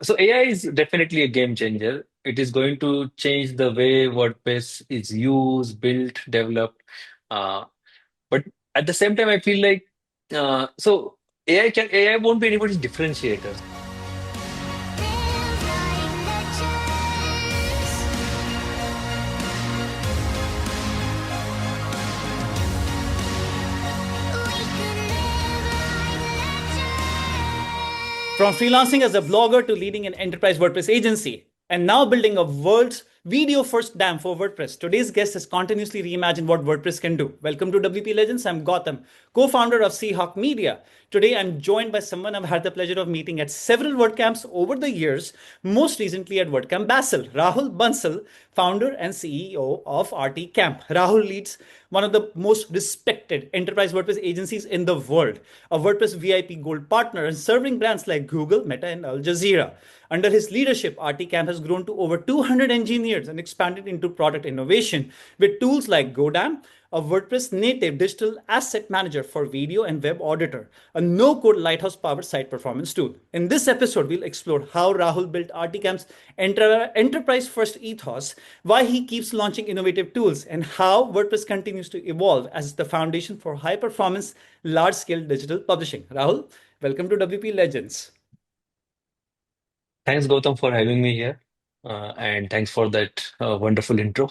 So AI is definitely a game changer. It is going to change the way WordPress is used, built, developed. Uh, but at the same time, I feel like so AI won't be anybody's differentiator. Feels like the chase. We could live like From freelancing as a legends. blogger to leading an enterprise WordPress agency, and now building a world's video first DAM for WordPress. Today's guest has continuously reimagined what WordPress can do. Welcome to WP Legends. I'm Gautam, co founder of Seahawk Media. Today, I'm joined by someone I've had the pleasure of meeting at several WordCamps over the years, most recently at WordCamp Basel. Rahul Bansal, founder and CEO of RT Camp. Rahul leads one of the most respected enterprise WordPress agencies in the world, a WordPress VIP Gold partner and serving brands like Google, Meta, and Al Jazeera. Under his leadership, RT Camp has grown to over 200 engineers and expanded into product innovation with tools like Godam, a WordPress native digital asset manager for video and web auditor, a no code lighthouse powered site performance tool. In this episode, we'll explore how Rahul built RTCamp's enterprise first ethos, why he keeps launching innovative tools, and how WordPress continues to evolve as the foundation for high performance, large scale digital publishing. Rahul, welcome to WP Legends. Thanks, Gautam, for having me here, and thanks for that wonderful intro.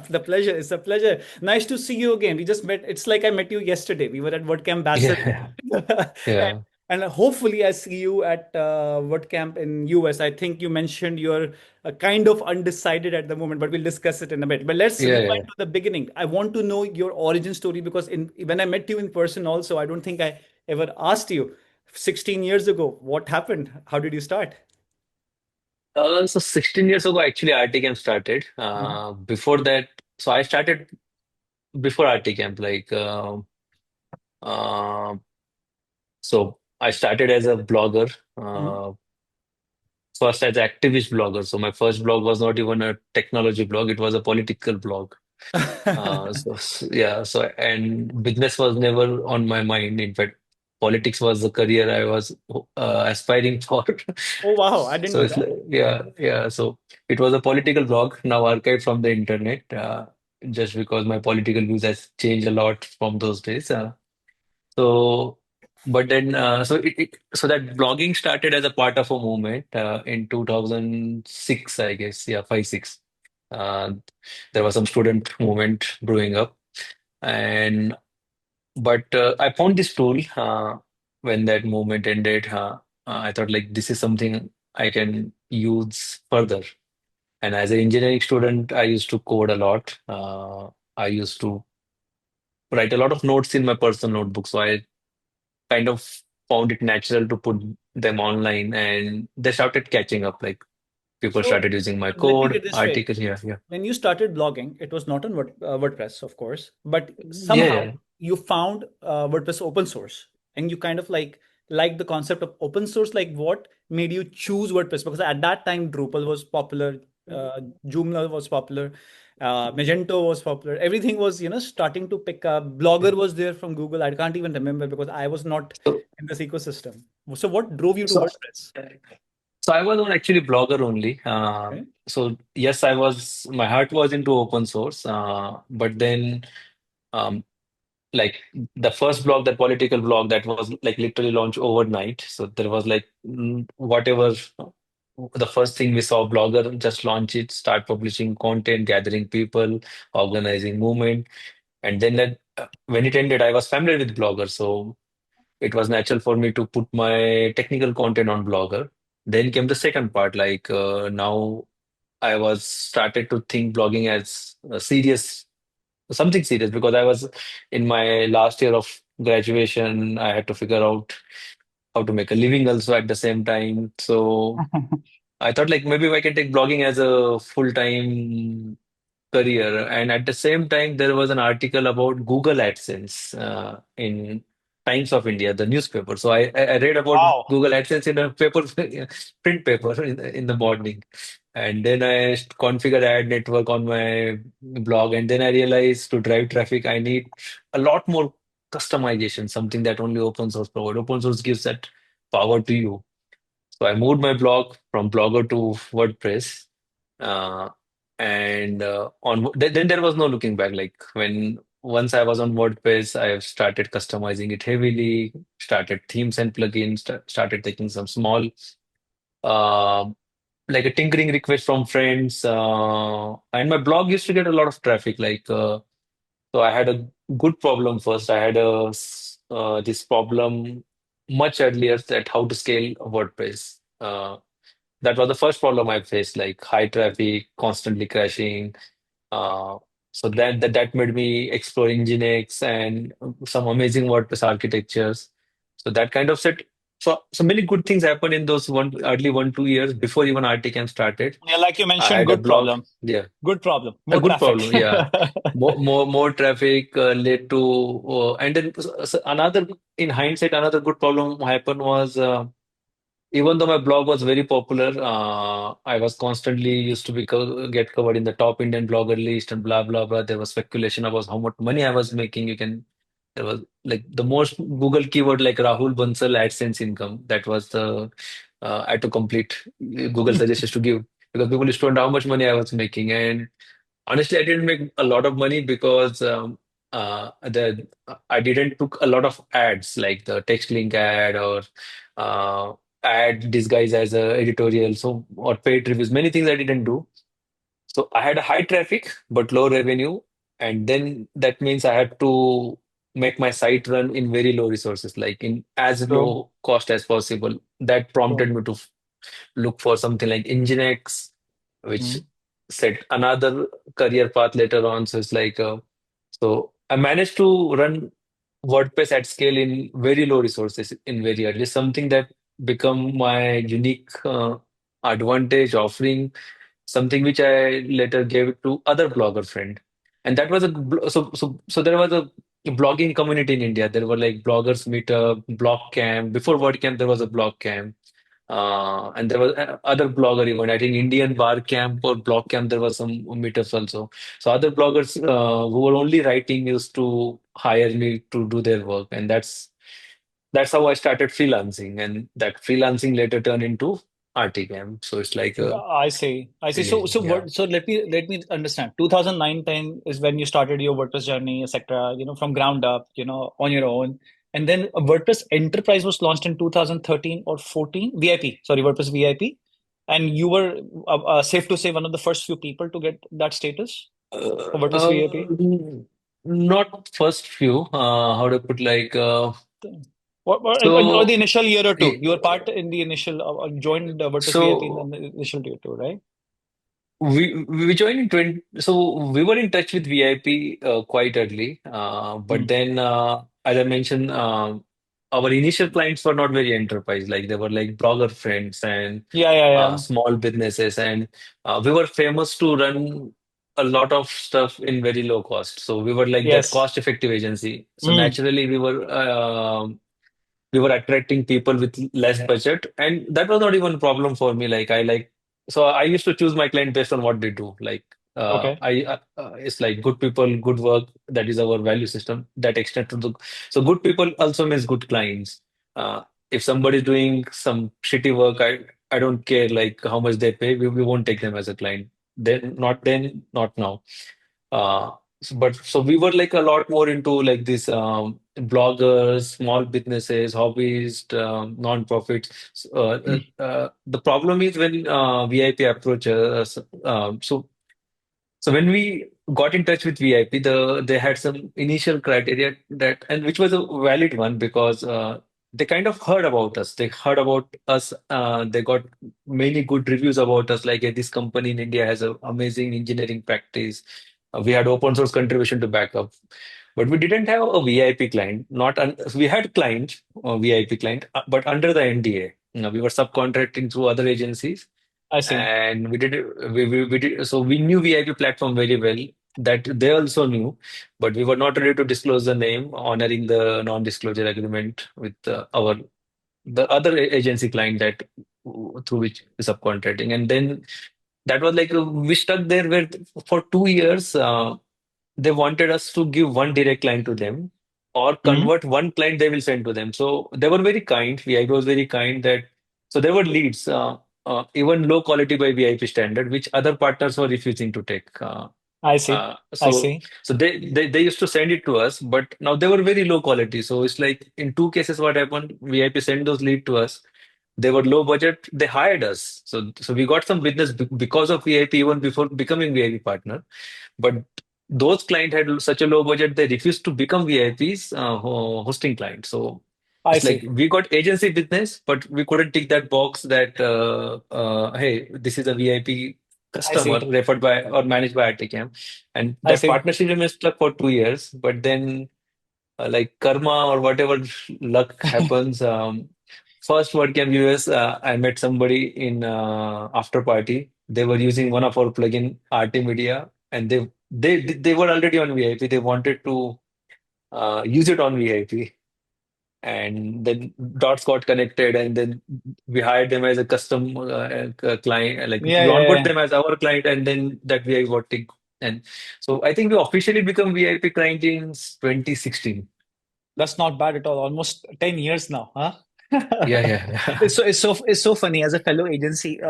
The pleasure. It's a pleasure. Nice to see you again. We just met. It's like I met you yesterday. We were at WordCamp Basel. Yeah, and, yeah, and hopefully I see you at WordCamp in US. I think you mentioned you're kind of undecided at the moment, but we'll discuss it in a bit. But let's yeah, rewind yeah. to the beginning. I want to know your origin story because when I met you in person also, I don't think I ever asked you 16 years ago, what happened? How did you start? So 16 years ago, actually, RT Camp started. Mhm. Before that, so I started before RT Camp. Uh, so I started as a blogger, Mhm. first as activist blogger. So my first blog was not even a technology blog; it was a political blog. Yeah, so and business was never on my mind. In fact, politics was the career I was aspiring for. Oh, wow. I didn't So know it's that. like, yeah, yeah. So it was a political blog, now archived from the internet, just because my political views has changed a lot from those days. So, but then, so that blogging started as a part of a movement in 2006, I guess. Yeah, 5, 6. Uh, there was some student movement brewing up, and but I found this tool when that movement ended. I thought like this is something I can use further. And as an engineering student, I used to code a lot. I used to write a lot of notes in my personal notebook. So I kind of found it natural to put them online, and they started catching up. Like people So started using my let me code, get this straight. articles. Yeah, yeah, When you started blogging, it was not on WordPress, of course, but yeah, somehow yeah. you found WordPress open source and you kind of like the concept of open source. Like what made you choose WordPress? Because at that time, Drupal was popular, Joomla was popular, Magento was popular. Everything was, starting to pick up. Blogger was there from Google. I can't even remember because I was not So, in this ecosystem. So what drove you to so, WordPress? so I was on actually blogger only. Okay. So yes, I was. My heart was into open source, but then. Um, like the first blog, that political blog, that was like literally launched overnight. So there was like whatever the first thing we saw, blogger just launch it, start publishing content, gathering people, organizing movement, and then that when it ended, I was familiar with Blogger, so it was natural for me to put my technical content on Blogger. Then came the second part, like now I was started to think blogging as a serious something serious because I was in my last year of graduation. I had to figure out how to make a living also at the same time. So I thought like maybe I can take blogging as a full-time career. And at the same time, there was an article about Google AdSense in Times of India, the newspaper. So I read about Wow. Google AdSense in a paper, print paper in the morning. And then I configured ad network on my blog. And then I realized to drive traffic, I need a lot more customization, something that only open source provide. Open source gives that power to you. So I moved my blog from Blogger to WordPress. Uh, and then there was no looking back. Like when once I was on WordPress, I have started customizing it heavily, started themes and plugins, started taking some small uh, like a tinkering request from friends. And my blog used to get a lot of traffic. So I had a good problem first. I had this problem much earlier that how to scale WordPress. That was the first problem I faced, like high traffic, constantly crashing. Uh, so that made me explore Nginx and some amazing WordPress architectures. So that kind of set. So many good things happened in those early 1 2 years before even RTCamp started. Yeah, like you I mentioned, had a good blog. problem. Yeah, Good problem. a More good traffic. problem. Yeah, more traffic led to, and then another, in hindsight, another good problem happened was. Even though my blog was very popular, I was constantly used to get covered in the top Indian blogger list and blah blah blah. There was speculation about how much money I was making. There was like the most Google keyword like Rahul Bansal AdSense income. That was the I had to complete Google suggestions to give because people used to wonder how much money I was making. And honestly, I didn't make a lot of money because the I didn't took a lot of ads like the text link ad or uh, ad disguised as a editorial, so or paid reviews. Many things I didn't do. So I had a high traffic but low revenue, and then that means I had to make my site run in very low resources, like in as True. low cost as possible. That True. prompted me to look for something like Nginx, which Mm. set another career path later on. So it's like, so I managed to run WordPress at scale in very low resources in very early, something that become my unique advantage, offering something which I later gave it to other blogger friend. And that was so there was a blogging community in India. There were like bloggers meetup, blog camp. Before WordCamp, there was a blog camp. And there was other blogger event. I think Indian Bar Camp or Blog Camp, there was some meetups also. So other bloggers who were only writing used to hire me to do their work, and that's how I started freelancing, and that freelancing later turned into RTCamp. So it's like a I see. I see. So, thing, so yeah. what? So let me understand. 2009, 10 is when you started your WordPress journey, etc. From ground up, on your own. And then WordPress Enterprise was launched in 2013 or 14. VIP, sorry, WordPress VIP. And you were safe to say one of the first few people to get that status Uh, for WordPress VIP. um, Not first few. How to put like Or the so. initial year or two. eh, You were part in the initial, joined WordPress VIP in So the initial year two, right? we joined in 20, so we were in touch with VIP quite early. But Hmm. then as I mentioned, our initial clients were not very enterprise, like they were like blogger friends and Yeah, yeah, yeah. small businesses, and we were famous to run a lot of stuff in very low cost. So we were like that Yes. cost effective agency. So Mm. naturally we were attracting people with less budget, and that was not even a problem for me. So I used to choose my client based on what they do. Like Okay. I it's like good people, good work. That is our value system. That extent to the so good people also means good clients. If somebody is doing some shitty work, I don't care like how much they pay. We won't take them as a client. Then, not now. But so we were like a lot more into like this bloggers, small businesses, hobbies, non-profits. The problem is when VIP approaches us. So when we got in touch with VIP, they had some initial criteria that, and which was a valid one because they kind of heard about us. They heard about us. They got many good reviews about us. Like this company in India has an amazing engineering practice. We had open source contribution to back up, but we didn't have a VIP client. Not we had client, VIP client, but under the NDA. We were subcontracting through other agencies, I see. and we did, so we knew VIP platform very well, that they also knew, but we were not ready to disclose the name, honoring the non-disclosure agreement with our the other agency client that through which we subcontracting. And then that was like we stuck there where for 2 years they wanted us to give one direct client to them or Mm. convert one client they will send to them. So they were very kind. VIP was very kind that So there were leads, even low quality by VIP standard, which other partners were refusing to take. I see. Uh, I so see. so they used to send it to us, but now they were very low quality. So it's like in two cases, what happened? VIP sent those lead to us. They were low budget. They hired us. So we got some business because of VIP even before becoming VIP partner. But those clients had such a low budget, they refused to become VIPs, hosting clients. So I it's like see. we got agency business, but we couldn't tick that box that hey, this is a VIP I customer see. referred by or managed by Articam, and I that see. partnership remained stuck for 2 years. But then, like karma or whatever luck happens. First WordCamp US, I met somebody in after party. They were using one of our plugin, Artimedia, and they were already on VIP. They wanted to use it on VIP, and then dots got connected, and then we hired them as a custom client. Like Yeah, we yeah, onboard yeah. them as our client, and then that VIP got ticked. And so I think we officially become VIP client in 2016. That's not bad at all. Almost 10 years now, huh? Yeah, yeah, It's so funny as a fellow agency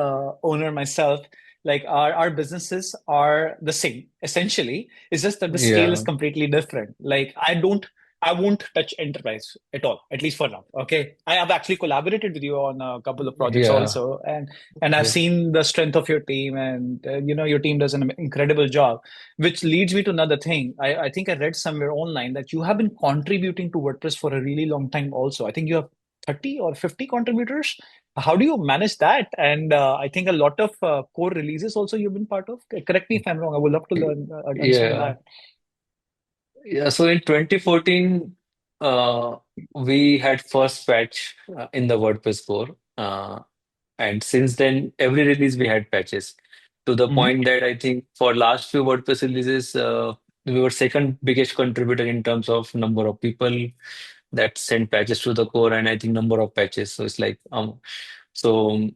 owner myself. Like our businesses are the same essentially. It's just that the scale is yeah, completely different. Like I won't touch enterprise at all, at least for now. Okay, I have actually collaborated with you on a couple of projects yeah, also, and I've yeah. seen the strength of your team, and your team does an incredible job. Which leads me to another thing. I think I read somewhere online that you have been contributing to WordPress for a really long time also. I think you have 30 or 50 contributors. How do you manage that? And I think a lot of core releases also you've been part of. Correct me if I'm wrong. I would love to learn, understand Yeah. that. Yeah, so in 2014, we had first patch in the WordPress core. And since then, every release we had patches to the Hmm. point that I think for last few WordPress releases, we were second biggest contributor in terms of number of people that sent patches to the core, and I think number of patches. So it's like so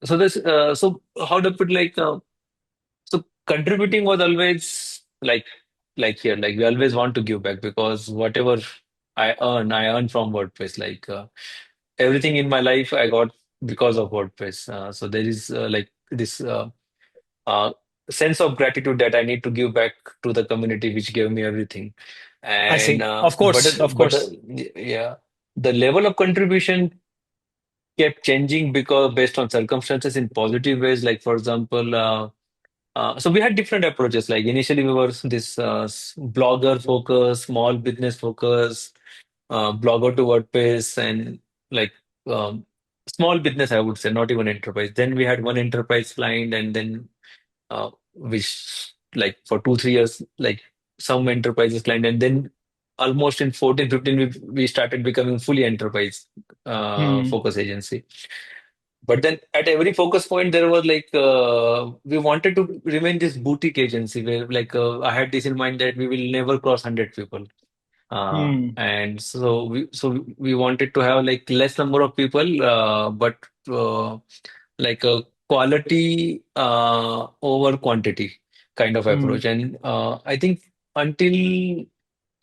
so this so how to put like so contributing was always like here, like we always want to give back because whatever I earn from WordPress. Like everything in my life I got because of WordPress. So there is like this uh, sense of gratitude that I need to give back to the community which gave me everything. I And see. Of course, of course. yeah, the level of contribution kept changing because based on circumstances in positive ways. Like for example. So we had different approaches. Like initially, we were this blogger focus, small business focus, blogger to WordPress, and like um, small business, I would say, not even enterprise. Then we had one enterprise client, and then which like for 2 3 years, like some enterprises client, and then almost in 14 15 we started becoming fully enterprise Hmm. focus agency. But then at every focus point, there was like we wanted to remain this boutique agency where like I had this in mind that we will never cross 100 people. Hmm. And so we wanted to have like less number of people, but like a quality over quantity kind of Hmm. approach. And I think until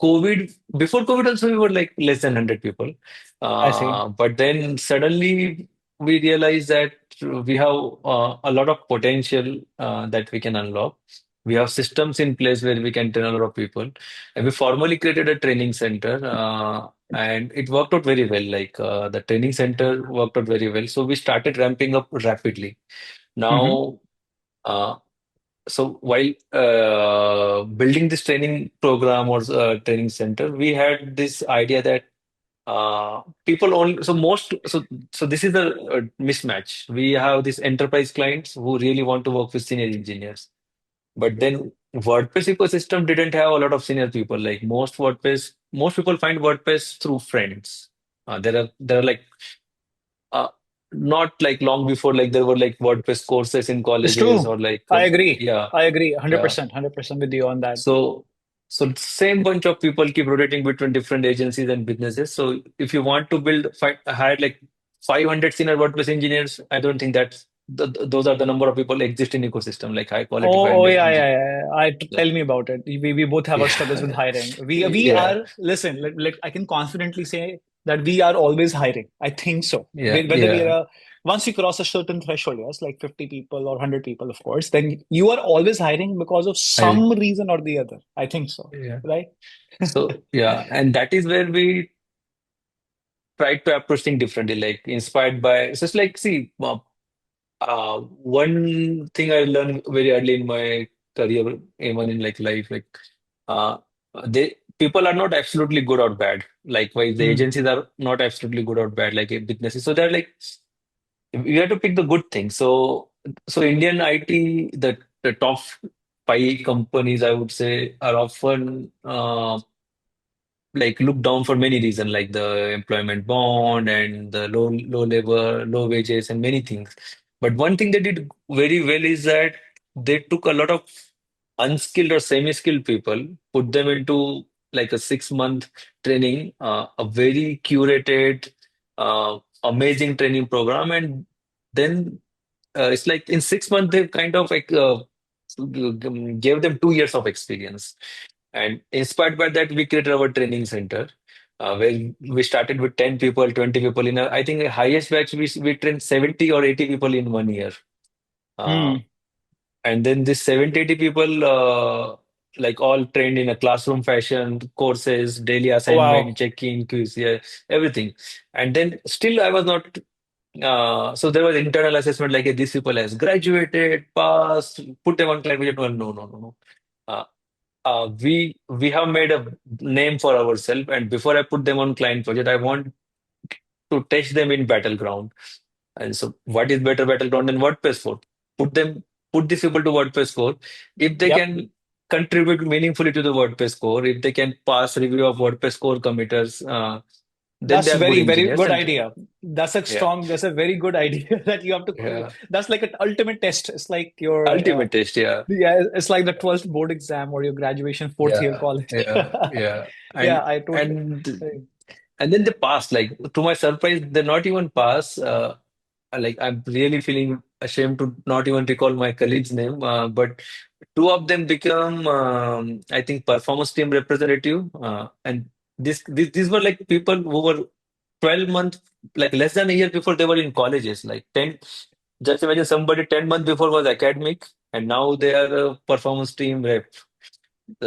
COVID, before COVID also we were like less than 100 people. I see. But then suddenly we realized that we have a lot of potential that we can unlock. We have systems in place where we can train a lot of people. And we formally created a training center, and it worked out very well. Like the training center worked out very well. So we started ramping up rapidly. Hmm. Now, uh, so while building this training program or training center, we had this idea that people only so this is the mismatch. We have these enterprise clients who really want to work with senior engineers, but then WordPress ecosystem didn't have a lot of senior people. Like most people find WordPress through friends. There are like uh, not like long before, like there were like WordPress courses in It's colleges true. or like I agree. yeah, I agree. yeah. 100%. 100% with you on that. So, so same bunch of people keep rotating between different agencies and businesses. So if you want to hire like 500 senior WordPress engineers, I don't think those are the number of people exist in ecosystem, like high quality Oh, 500 yeah, yeah, engineers. yeah. Yeah, Tell me about it. We both have our struggles with yeah, hiring. We yeah, are listen. I can confidently say that we are always hiring. I think so. Yeah, Whether we yeah, are once you cross a certain threshold, yes, like 50 people or 100 people, of course, then you are always hiring because of I some reason or the other. I think so, yeah. right? So yeah, and that is where we try to approach things differently, like inspired by. So it's like, see, one thing I learned very early in my career, even in like life, like uh, they people are not absolutely good or bad. Likewise, the Hmm. agencies are not absolutely good or bad, like businesses. So they're like you have to pick the good thing. So Indian IT, the top five companies, I would say, are often like looked down for many reasons, like the employment bond and the low labor, low wages, and many things. But one thing they did very well is that they took a lot of unskilled or semi-skilled people, put them into like a 6 month training, a very curated, amazing training program, and then it's like in 6 months they kind of like gave them 2 years of experience. And inspired by that, we created our training center, where we started with 10 people, 20 people I think the highest batch we trained 70 or 80 people in 1 year. Uh, Hmm. and then this 70, 80 people, like all trained in a classroom fashion, courses, daily Wow. assignment, check-in, quiz, yeah, everything. And then still I was not, so there was internal assessment like, these people has graduated, passed, put them on climate. Well, no, no, no, no. Uh, we have made a name for ourselves, and before I put them on client project, I want to test them in battleground. And so, what is better battleground than WordPress 4? Put them, put these people to WordPress 4. If they Yep. can contribute meaningfully to the WordPress core, if they can pass review of WordPress core committers, then they That's are good very, very engineers. good And idea. yeah, That's a very good idea that you have to, yeah, that's like an ultimate test. It's like your, ultimate test. Yeah, yeah, it's like the 12th board exam or your graduation fourth year yeah, college. yeah, yeah. Yeah, And I totally. and and then they pass. Like to my surprise, they not even pass. Like I'm really feeling ashamed to not even recall my colleague's name, but two of them become, I think, performance team representative, and these were like people who were 12 months, like less than a year before they were in colleges, like 10. Just imagine somebody 10 months before was academic, and now they are a performance team rep.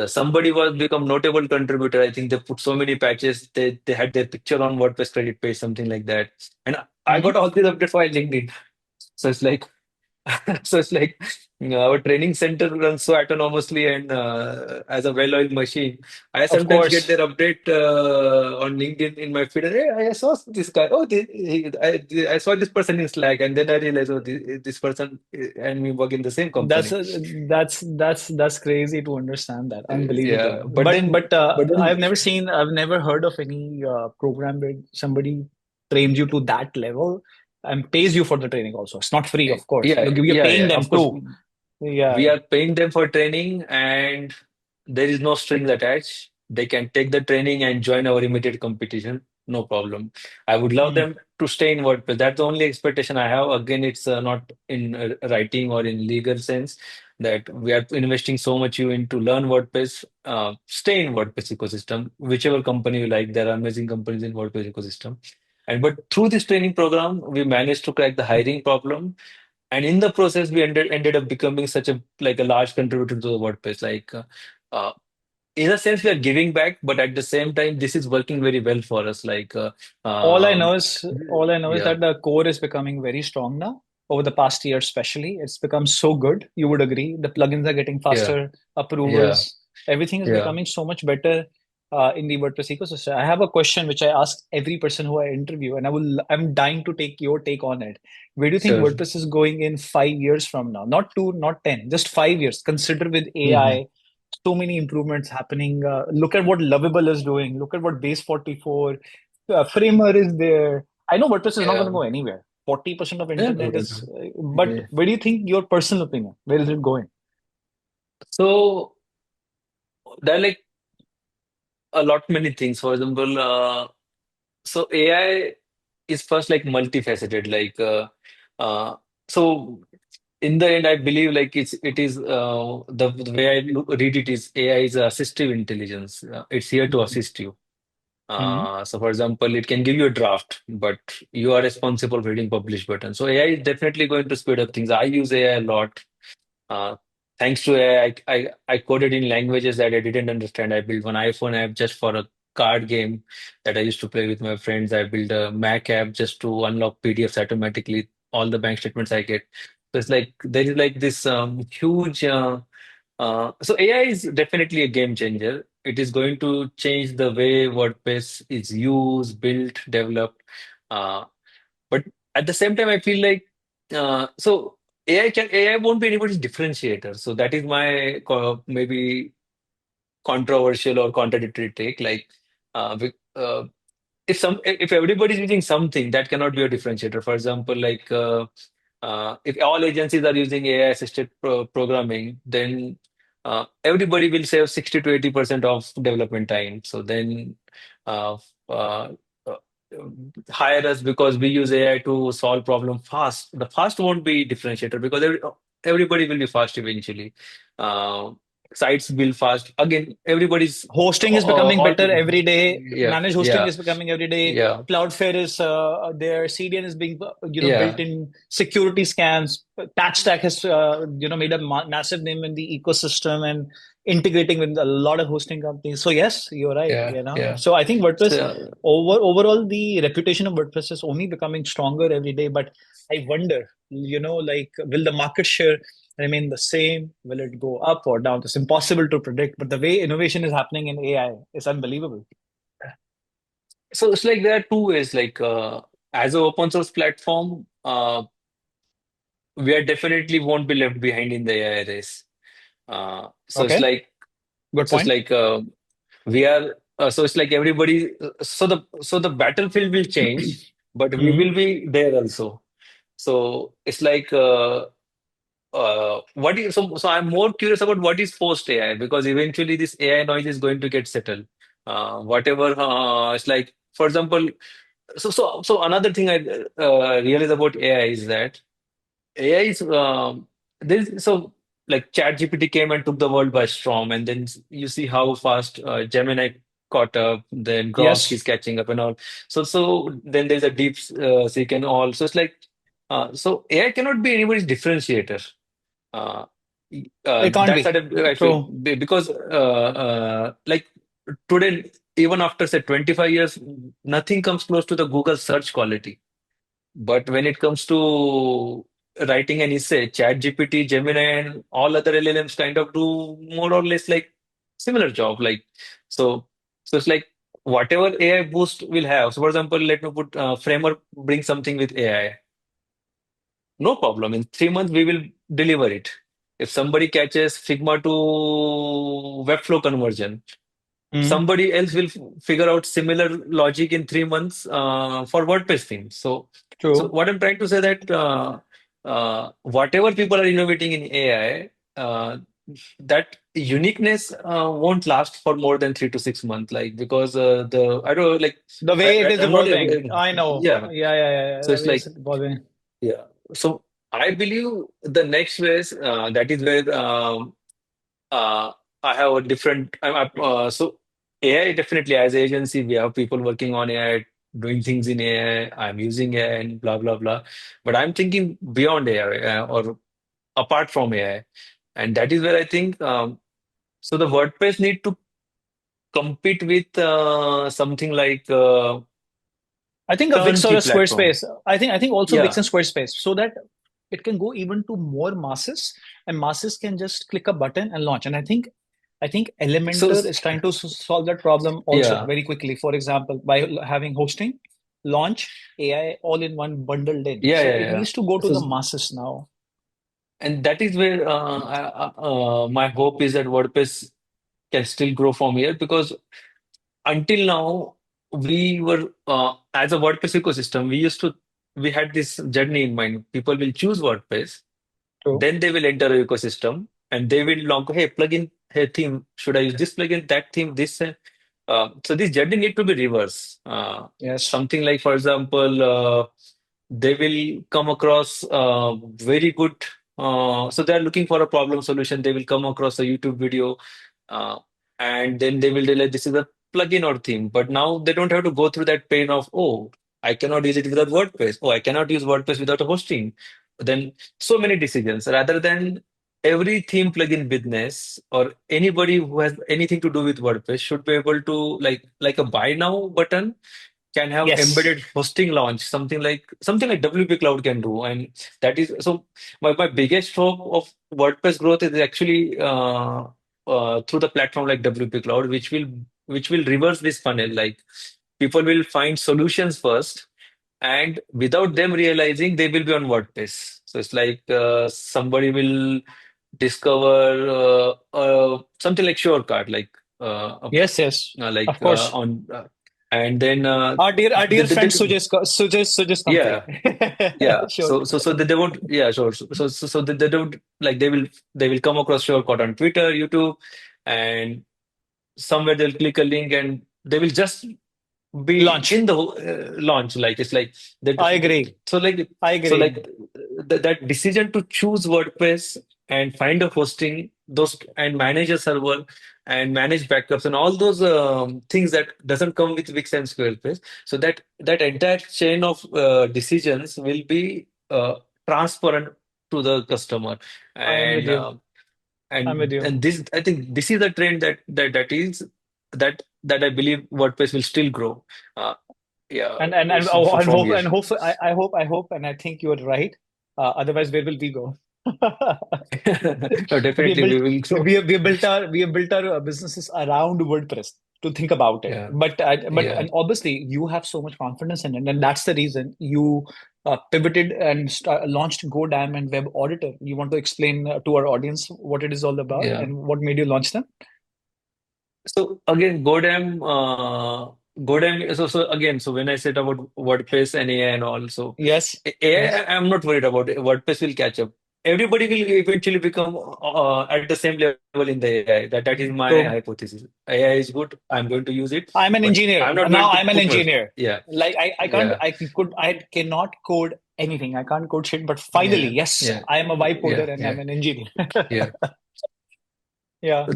Somebody was become notable contributor. I think they put so many patches. They had their picture on WordPress credit page, something like that. And I got Mhm. all these updates via LinkedIn. So it's like so it's like our training center runs so autonomously and as a well-oiled machine. I Of sometimes get course. their update on LinkedIn in my feed. Hey, I saw this guy. Oh, I saw this person in Slack, and then I realized, oh, this person and me work in the same That's company. that's crazy to understand that. Yeah, Unbelievable. But but then, I've never heard of any program where somebody trains you to that level and pays you for the training also. It's not free, of course. yeah, You're yeah, paying yeah. them Of course, too. we Yeah. are paying them for training, and there is no strings attached. They can take the training and join our immediate competition. No problem. I would love Mm. them to stay in WordPress. That's the only expectation I have. Again, it's not in writing or in legal sense that we are investing so much you into learn WordPress. Stay in WordPress ecosystem. Whichever company you like, there are amazing companies in WordPress ecosystem. And but through this training program, we managed to crack the hiring problem, and in the process we ended up becoming such a like a large contributor to the WordPress. Uh, in a sense we are giving back, but at the same time this is working very well for us, um, All I know is yeah, that the core is becoming very strong now. Over the past year, especially, it's become so good. You would agree. The plugins are getting yeah, faster, yeah, approvals, everything is yeah, becoming so much better in the WordPress ecosystem. I have a question which I ask every person who I interview, and I'm dying to take your take on it. Where do you think sure. WordPress is going in 5 years from now? Not two, not 10, just 5 years. Consider with Hmm. AI, so many improvements happening. Look at what Lovable is doing. Look at what Base 44 Framer is there. I know WordPress is not going Yeah, to go anywhere. 40% of yeah, no, internet no, is, no. but Yeah. where do you think your personal opinion? Where is it going? So there are like a lot many things. For example, so AI is first like multifaceted, uh, so in the end, I believe like it is the way read it is AI is assistive intelligence. It's here to Mhm. assist you. Hmm. So, for example, it can give you a draft, but you are responsible for hitting publish button. So, AI is definitely going to speed up things. I use AI a lot. Uh, Thanks to AI, I coded in languages that I didn't understand. I built one iPhone app just for a card game that I used to play with my friends. I built a Mac app just to unlock PDFs automatically, all the bank statements I get. So it's like there is like this huge. So AI is definitely a game changer. It is going to change the way WordPress is used, built, developed. Uh, but at the same time, I feel like AI won't be anybody's differentiator. So that is my maybe controversial or contradictory take. Like if everybody's using something, that cannot be a differentiator. For example, like if all agencies are using AI assisted programming, then everybody will save 60 to 80% of development time. So then uh, uh, uh, hire us because we use AI to solve problem fast. The fast won't be differentiator because everybody will be fast eventually. Uh, Sites build fast. Again, everybody's Hosting is becoming all better every day. yeah, Managed hosting yeah, is becoming every day. yeah, Cloudflare is their CDN is being built yeah, in security scans. PatchStack has made a massive name in the ecosystem and integrating with a lot of hosting companies. So yes, you're right. yeah, yeah. So I think WordPress So, overall the reputation of WordPress is only becoming stronger every day. But I wonder, like will the market share remain the same? Will it go up or down? It's impossible to predict, but the way innovation is happening in AI is unbelievable. so it's like there are two ways. Like as an open source platform, we are definitely won't be left behind in the AI race. So it's Okay, like good so it's point. like we are. So it's like everybody. So the battlefield will change, but we Hmm. will be there also. So it's like what is so I'm more curious about what is post AI because eventually this AI noise is going to get settled. Whatever it's like, for example, so another thing I realize about AI is that AI is this so like ChatGPT came and took the world by storm, and then you see how fast Gemini caught up, then Grok is Yes, catching up and all. So then there's a deep seek and all. So it's like so AI cannot be anybody's differentiator. Uh, it can't that's be what I feel true. because like today, even after say 25 years, nothing comes close to the Google search quality. But when it comes to writing an essay, ChatGPT, Gemini, and all other LLMs kind of do more or less like similar job. Like so, so it's like whatever AI boost will have. So, for example, let me put Framework bring something with AI. No problem. In 3 months, we will deliver it. If somebody catches Figma to Webflow conversion, Hmm. somebody else will figure out similar logic in 3 months for WordPress themes. So True. what I'm trying to say that whatever people are innovating in AI, that uniqueness won't last for more than 3 to 6 months. Like because the I don't know, like The way it is I'm not evolving, I know. yeah. Yeah. So The it's way it's like evolving. yeah. So I believe the next phase that is where uh, I have a different. So AI definitely as an agency we have people working on AI, doing things in AI. I'm using AI and blah blah blah. But I'm thinking beyond AI or apart from AI, and that is where I think. So the WordPress need to compete with something like I think a Wix or a turnkey platform. Squarespace. I think also Wix Yeah. and Squarespace, so that it can go even to more masses, and masses can just click a button and launch. And I think So Elementor is trying to solve that problem also yeah. very quickly. For example, by having hosting, launch, AI all in one bundled in. Yeah, So yeah, it yeah. needs to go to So the masses now. and that is where my hope is that WordPress can still grow from here because until now we were as a WordPress ecosystem we had this journey in mind. People will choose WordPress, True. then they will enter a ecosystem and they will log, hey, plugin, hey, theme, should I use this plugin, that theme, this? So this journey need to be reverse. Yes. Something like, for example, they will come across very good. So they're looking for a problem solution. They will come across a YouTube video, uh, and then they will realize this is a plugin or theme, but now they don't have to go through that pain of, oh, I cannot use it without WordPress. Oh, I cannot use WordPress without a hosting. Then so many decisions rather than every theme plugin business or anybody who has anything to do with WordPress should be able to like a buy now button can have Yes. embedded hosting launch, something like WP Cloud can do. And that is so my biggest hope of WordPress growth is actually through the platform like WP Cloud, which will reverse this funnel. Like people will find solutions first, and without them realizing, they will be on WordPress. So it's like somebody will discover something like Surecard, Yes, yes. Of course. on and then Our dear they friend Sujesh Kantri. yeah, yeah. Sure. So they won't, yeah, sure. So they don't, like, they will come across Surecard on Twitter, YouTube, and somewhere they'll click a link and they will just be Launch. in the launch. Like it's like that. I agree. So like I so agree. like that decision to choose WordPress and find a hosting those and manage a server and manage backups and all those things that doesn't come with Wix and Squarespace. So that entire chain of decisions will be transparent to the customer, I am with and you. uh, I'm with and you. and this, I think, this is the trend that I believe WordPress will still grow. Uh, yeah, And from hope here. and hope I hope and I think you're right. Otherwise, where will we go? No, We have definitely built we will grow. we have built our businesses around WordPress to think about it. Yeah, But yeah, and obviously you have so much confidence in it, and that's the reason you pivoted and launched GoDam and Web Auditor. You want to explain to our audience what it is all about yeah. and what made you launch them? So again, Godam. So again, so when I said about WordPress and AI and all, so Yes, AI, yes. I'm not worried about it. WordPress will catch up. Everybody will eventually become at the same level in the AI. That is my True. hypothesis. AI is good. I'm going to use it, I'm an but engineer. I'm not Now going to I'm an put my, engineer. yeah, Like I can't yeah, I cannot code anything. I can't code shit. But finally, yeah, yes, yeah, I am a vibe yeah, coder and I'm yeah, an engineer. yeah. Yeah.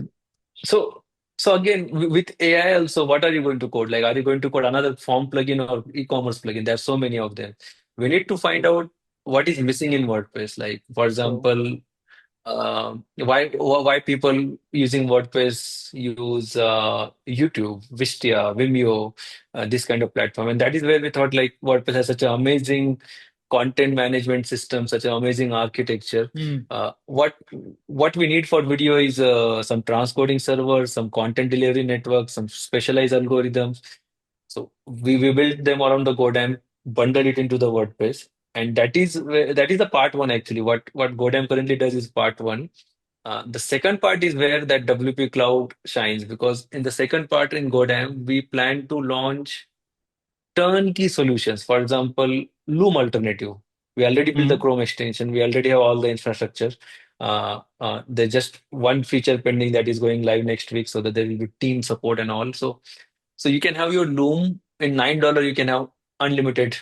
So, so again, with AI also, what are you going to code? Like, are you going to code another form plugin or e-commerce plugin? There are so many of them. We need to find True. out what is missing in WordPress. Like, for True. example, why people using WordPress use YouTube, Wistia, Vimeo, this kind of platform. And that is where we thought like WordPress has such an amazing content management system, such an amazing architecture. Hmm. What we need for video is some transcoding servers, some content delivery networks, some specialized algorithms. So we built them around the Godam, bundle it into the WordPress, and that is the part one actually. What Godam currently does is part one. The second part is where that WP Cloud shines, because in the second part in Godam we plan to launch turnkey solutions. For example, Loom Alternative. We already built the Hmm. Chrome extension. We already have all the infrastructure. There's just one feature pending that is going live next week, so that there will be team support and all. So you can have your Loom in $9. You can have unlimited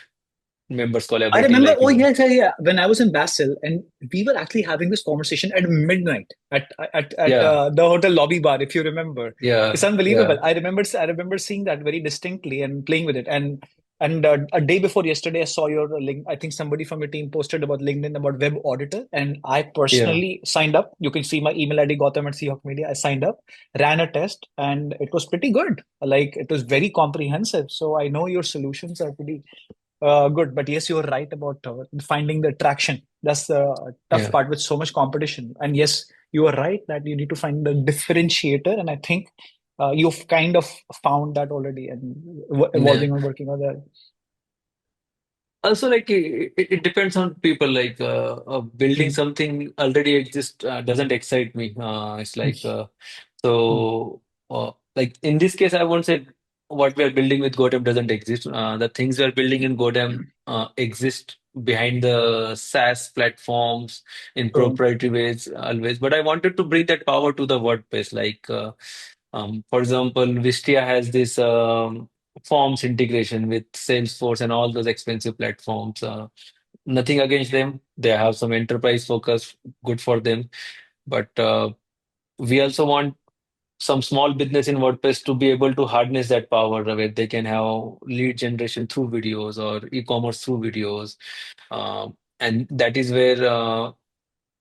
members I collaborating remember, like oh Loom. yes, yeah, yeah. When I was in Basel, and we were actually having this conversation at midnight at Yeah, the hotel lobby bar, if you remember. It's yeah, unbelievable. yeah, I remember seeing that very distinctly and playing with it. And a day before yesterday, I saw your link. I think somebody from your team posted about LinkedIn about Web Auditor, and I yeah. personally signed up. You can see my email ID Gotham at Seahawk Media. I signed up, ran a test, and it was pretty good. Like it was very comprehensive. So I know your solutions are pretty good, but yes, you're right about finding the traction. That's the tough Yeah. part with so much competition. And yes, you are right that you need to find the differentiator. And I think you've kind of found that already and Yeah. evolving and working on that. Also, like it depends on people. Like building Mm, something already exists doesn't excite me. It's like mm, mm, like in this case, I won't say what we are building with Godam doesn't exist. The things we are building in Godam exist behind the SaaS platforms in true. proprietary ways always. But I wanted to bring that power to the WordPress. Like for example, Wistia has this. Forms integration with Salesforce and all those expensive platforms. Nothing against them. They have some enterprise focus, good for them. But we also want some small business in WordPress to be able to harness that power where they can have lead generation through videos or e-commerce through videos. And that is where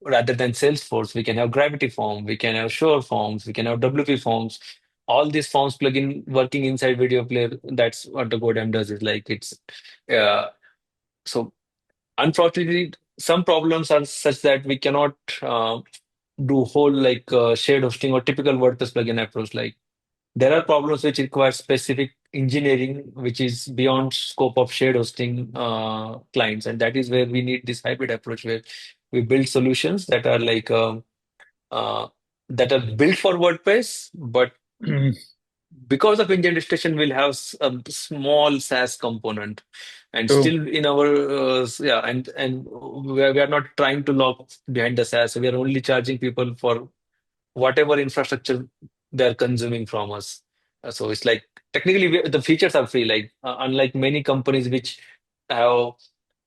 rather than Salesforce, we can have Gravity Form, we can have Shore Forms, we can have WP Forms. All these forms plugin working inside video player. That's what the GoDam does. Is like it's uh, so unfortunately some problems are such that we cannot do whole like shared hosting or typical WordPress plugin approach. Like there are problems which require specific engineering, which is beyond scope of shared hosting clients, and that is where we need this hybrid approach where we build solutions uh, that are built for WordPress, but because of engine registration, we'll have a small SaaS component, and True. still in our yeah, and we are not trying to lock behind the SaaS. We are only charging people for whatever infrastructure they're consuming from us. So it's like technically the features are free. Like unlike many companies which have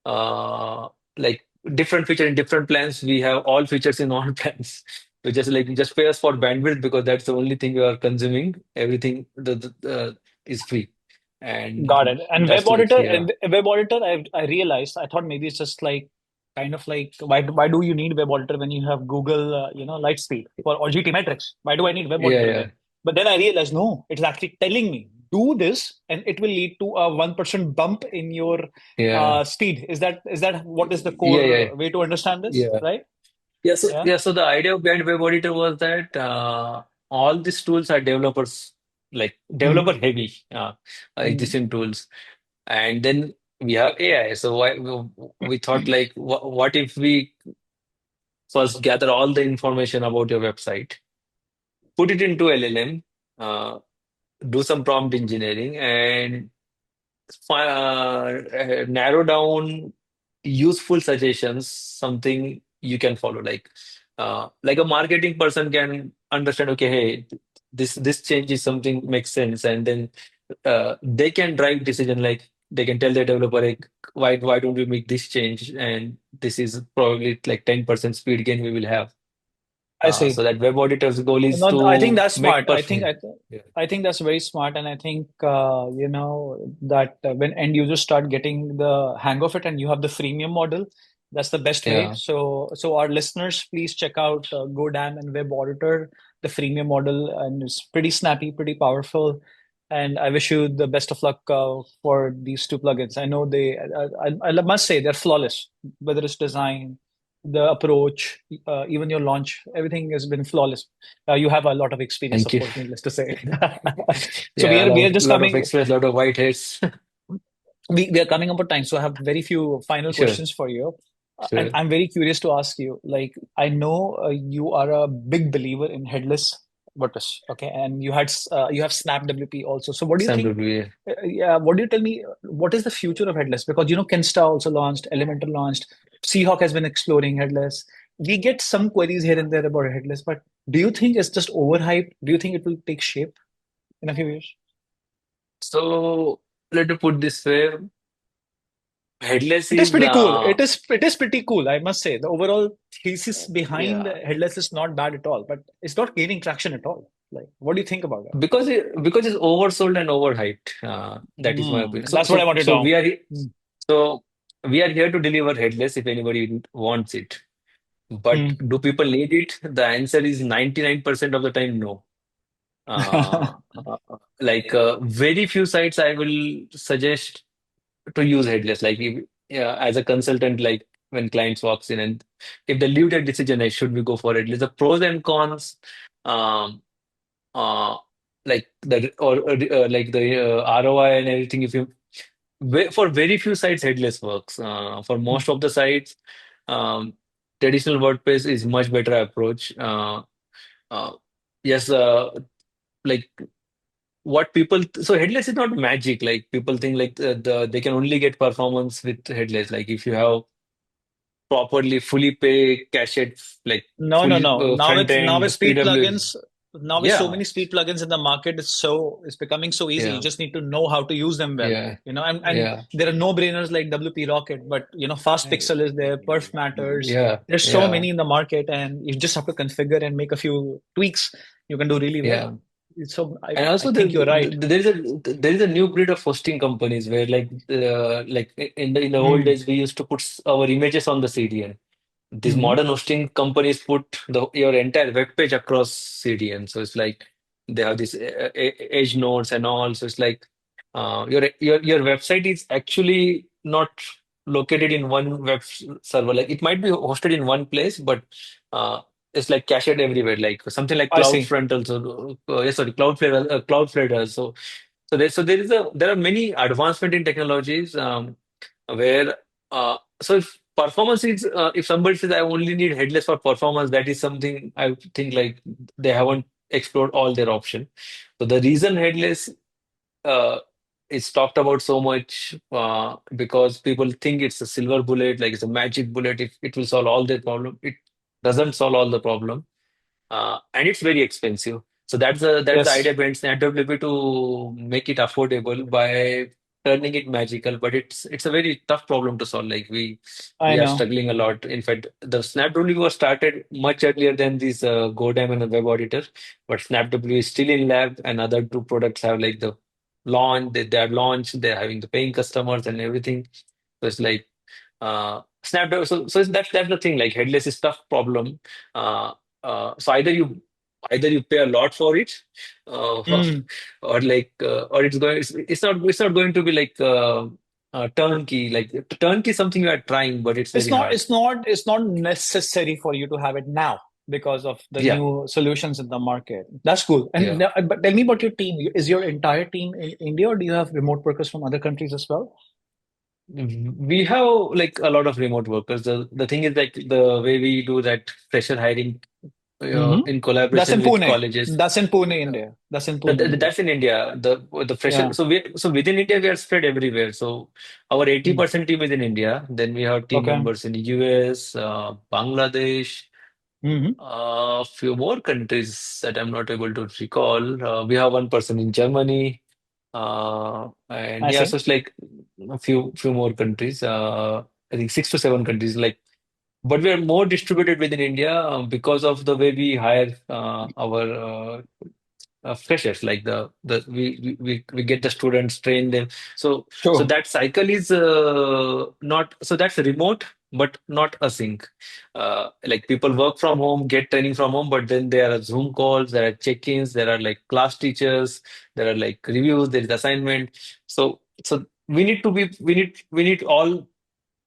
uh, like different feature in different plans, we have all features in all plans. We just pay us for bandwidth because that's the only thing you are consuming. Everything is free, Got and it. And that's like yeah, web auditor, I realized, I thought maybe it's just like kind of like why do you need web auditor when you have Google, Lightspeed or GT Metrics? Why do I need web yeah, auditor yeah, then? But then I realized no, it's actually telling me do this, and it will lead to a 1% bump in your yeah, speed. Is that what is the yeah, yeah, core way to understand this, yeah. right? Yeah, so Yeah. yeah, so the idea of behind Web Auditor was that all these tools are developer Hmm. heavy Hmm. existing tools, and then we have AI. So we thought like, what if we first gather all the information about your website, put it into LLM, uh, do some prompt engineering, and narrow down useful suggestions, something you can follow. Like a marketing person can understand, okay, hey, this change is something makes sense, and then they can drive decision. Like they can tell the developer, like, why don't we make this change? And this is probably like 10% speed gain we will have. I see. So that web auditor's goal is No, I think to that's make smart. perfect. Yeah. I think that's very smart, and I think that when end users start getting the hang of it, and you have the freemium model, that's the best way. Yeah. So our listeners, please check out GoDam and Web Auditor, the freemium model, and it's pretty snappy, pretty powerful. And I wish you the best of luck for these two plugins. I know I must say they're flawless, whether it's design, the approach, even your launch, everything has been flawless. You have a lot of experience, Thank of you. course, needless to say. So Yeah, we are just lot of coming experience, lot of white hairs. we are coming up on time. So I have very few final Sure, questions for you. And sure. I'm very curious to ask you, like, I know you are a big believer in headless WordPress, okay? And you have Snap WP also. So what do you Sam think? Rubio. Yeah, what do you tell me? What is the future of headless? Because Kinsta also launched, Elementor launched, Seahawk has been exploring headless. We get some queries here and there about headless, but do you think it's just overhyped? Do you think it will take shape in a few years? So let me put this way. Headless It is is pretty cool. It is pretty cool, I must say. The overall thesis behind yeah, headless is not bad at all, but it's not gaining traction at all. Like, what do you think about that? because it's oversold and overhyped. That is my opinion. So That's what I so wanted to so know. we are he- Mm. so we are here to deliver headless if anybody wants it. But Mm. do people need it? The answer is 99% of the time no. Very few sites I will suggest to use headless. Like if, yeah, as a consultant, like when clients walks in and if they leave that decision, like should we go for headless? The pros and cons, um, uh, like the or like the ROI and everything. If you for very few sites, headless works. For most of the sites, um, traditional WordPress is much better approach. Uh, yes, like what people so headless is not magic. Like people think like they can only get performance with headless. Like if you have properly fully pay cached like No, full no, no. front Now end with Speed PW. plugins. now with so Yeah, many speed plugins in the market, it's becoming so easy. You yeah, just need to know how to use them well. yeah, And yeah, there are no-brainers like WP Rocket, but Fast Pixel is there, Perf Matters. yeah, There's so yeah, many in the market, and you just have to configure and make a few tweaks. You can do really well. yeah. So And I also think you're right. there is a new breed of hosting companies where like in the old Mm. days we used to put our images on the CDN. These Hmm. modern hosting companies put your entire web page across CDN. So it's like they have these edge nodes and all. So it's like your website is actually not located in one server. Like it might be hosted in one place, but uh, it's like cached everywhere. Like something like I see. CloudFront also. Yes, sorry, Cloudflare. Cloudflare does. There are many advancement in technologies. Where so if somebody says I only need headless for performance, that is something I think like they haven't explored all their option. So the reason headless uh, is talked about so much because people think it's a silver bullet, like it's a magic bullet. If it will solve all their problem, it doesn't solve all the problem, and it's very expensive. So that's the Yes, idea behind SnapWP to make it affordable by turning it magical. But it's a very tough problem to solve. Like I we are know. struggling a lot. In fact, the SnapWP was started much earlier than this GoDam and the Web Auditor, but SnapWP is still in lab, and other two products have like the launch. They are launched. They're having the paying customers and everything. So it's like Snapdragon. So that's the thing. Like headless is tough problem. Uh, so either you pay a lot for it, Mm. or it's not going to be like turnkey. Like turnkey is something you are trying, but it's It's very not, hard. it's not, it's not necessary for you to have it now because of the Yeah, new solutions in the market. That's cool. And yeah. but tell me about your team. Is your entire team in India, or do you have remote workers from other countries as well? We have like a lot of remote workers. The thing is like the way we do that fresher hiring Hmm. in That's collaboration in with Pune. colleges. That's in Pune, India. That's in Pune, India. That's in India. The fresher. Yeah. So within India we are spread everywhere. So our Mm. 80% team is in India. Then we have team Okay. members in US, Bangladesh, Hmm. a few more countries that I'm not able to recall. We have one person in Germany, and I yeah, so see. it's like a few more countries. I think 6 to 7 countries. Like, but we are more distributed within India because of the way we hire our freshers. Like we get the students, train them. So Sure. that cycle is not so that's remote but not async. Like people work from home, get training from home, but then there are Zoom calls, there are check-ins, there are like class teachers, there are like reviews, there is assignment. So we need all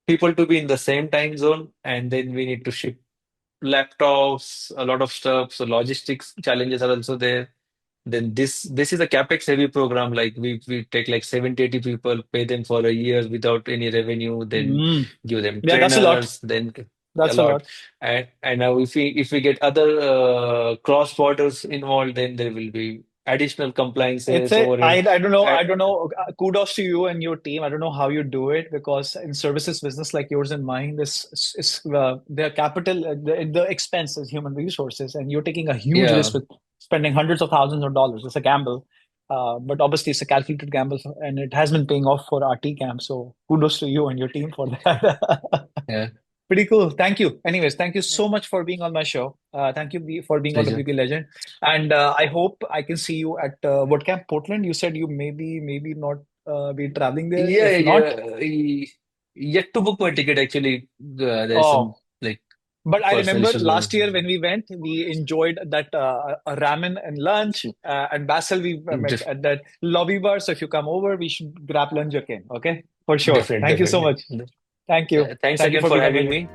people to be in the same time zone, and then we need to ship laptops, a lot of stuff. So logistics challenges are also there. Then this is a capex heavy program. Like we take like 70, 80 people, pay them for a year without any revenue, then Mm. give them Yeah, that's a lot. trainers, then a That's a lot. lot. And now if we get other cross borders involved, then there will be additional It's compliances a overhead. I don't know, Uh, I don't know. Kudos to you and your team. I don't know how you do it because in services business like yours and mine, this is the capital, the expense is human resources, and you're taking a huge yeah, risk with spending hundreds of thousands of dollars. It's a gamble, but obviously it's a calculated gamble, and it has been paying off for our T camp. So kudos to you and your team for that. yeah, Pretty cool. Thank you. Anyways, thank you so much for being on my show. Thank you for being on pleasure. WP Legend. And I hope I can see you at WordCamp Portland. You said you maybe not be traveling there. Yeah, If not, yeah. Yet to book my ticket actually. There's some oh, like but I personal remember issues going last year on. when we went, we enjoyed that a ramen and lunch. And Basil, we met Def- at that lobby bar. So if you come over, we should grab lunch again. Okay, for sure. Definitely, Thank you so definitely. much. Thank you. Thanks Thank you again for for being on my having show. me.